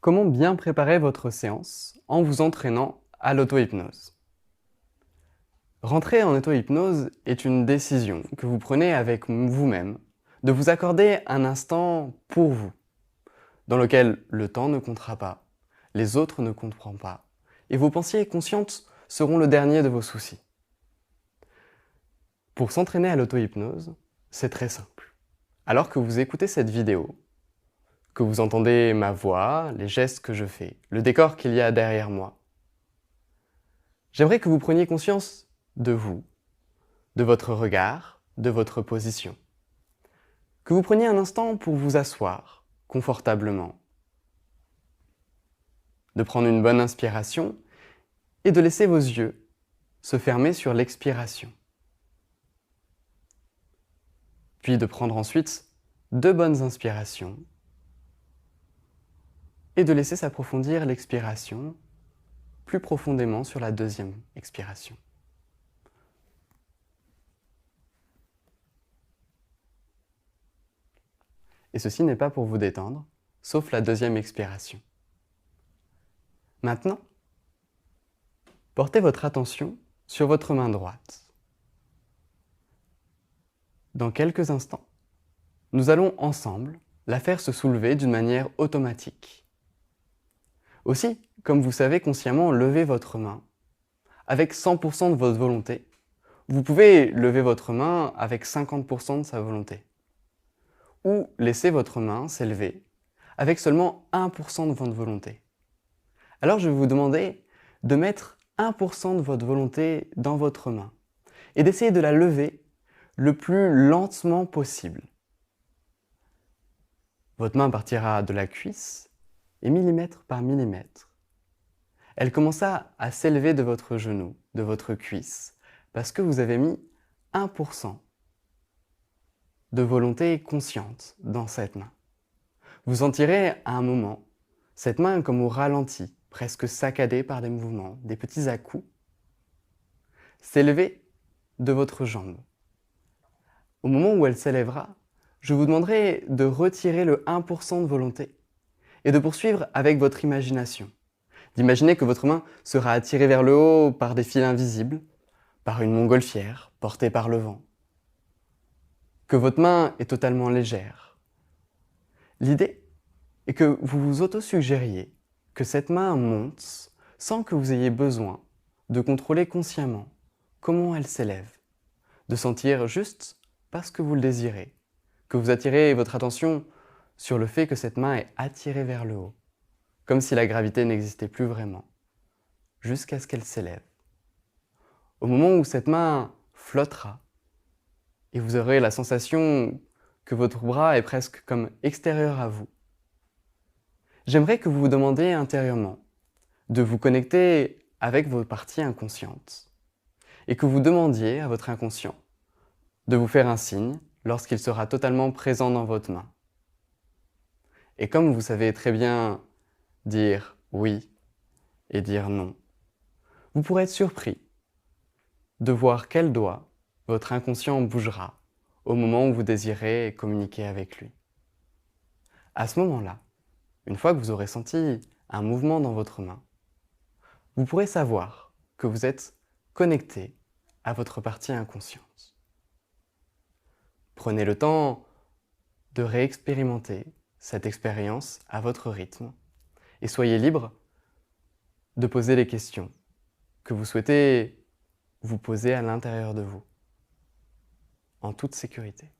Comment bien préparer votre séance en vous entraînant à l'auto-hypnose? Rentrer en auto-hypnose est une décision que vous prenez avec vous-même de vous accorder un instant pour vous, dans lequel le temps ne comptera pas, les autres ne compteront pas, et vos pensées conscientes seront le dernier de vos soucis. Pour s'entraîner à l'auto-hypnose, c'est très simple. Alors que vous écoutez cette vidéo, que vous entendez ma voix, les gestes que je fais, le décor qu'il y a derrière moi, j'aimerais que vous preniez conscience de vous, de votre regard, de votre position. Que vous preniez un instant pour vous asseoir confortablement, de prendre une bonne inspiration et de laisser vos yeux se fermer sur l'expiration. Puis de prendre ensuite 2 bonnes inspirations et de laisser s'approfondir l'expiration plus profondément sur la 2e expiration. Et ceci n'est pas pour vous détendre, sauf la 2e expiration. Maintenant, portez votre attention sur votre main droite. Dans quelques instants, nous allons ensemble la faire se soulever d'une manière automatique. Aussi, comme vous savez consciemment lever votre main avec 100% de votre volonté, vous pouvez lever votre main avec 50% de sa volonté. Ou laisser votre main s'élever avec seulement 1% de votre volonté. Alors je vais vous demander de mettre 1% de votre volonté dans votre main et d'essayer de la lever le plus lentement possible. Votre main partira de la cuisse et millimètre par millimètre. Elle commença à s'élever de votre genou, de votre cuisse, parce que vous avez mis 1% de volonté consciente dans cette main. Vous sentirez à un moment cette main comme au ralenti, presque saccadée par des mouvements, des petits à-coups, s'élever de votre jambe. Au moment où elle s'élèvera, je vous demanderai de retirer le 1% de volonté et de poursuivre avec votre imagination. D'imaginer que votre main sera attirée vers le haut par des fils invisibles, par une montgolfière portée par le vent. Que votre main est totalement légère. L'idée est que vous vous auto-suggériez que cette main monte sans que vous ayez besoin de contrôler consciemment comment elle s'élève, de sentir juste parce que vous le désirez, que vous attirez votre attention sur le fait que cette main est attirée vers le haut, comme si la gravité n'existait plus vraiment, jusqu'à ce qu'elle s'élève. Au moment où cette main flottera, et vous aurez la sensation que votre bras est presque comme extérieur à vous, j'aimerais que vous vous demandiez intérieurement de vous connecter avec vos parties inconscientes et que vous demandiez à votre inconscient de vous faire un signe lorsqu'il sera totalement présent dans votre main. Et comme vous savez très bien dire oui et dire non, vous pourrez être surpris de voir quel doigt votre inconscient bougera au moment où vous désirez communiquer avec lui. À ce moment-là, une fois que vous aurez senti un mouvement dans votre main, vous pourrez savoir que vous êtes connecté à votre partie inconsciente. Prenez le temps de réexpérimenter cette expérience à votre rythme et soyez libre de poser les questions que vous souhaitez vous poser à l'intérieur de vous, en toute sécurité.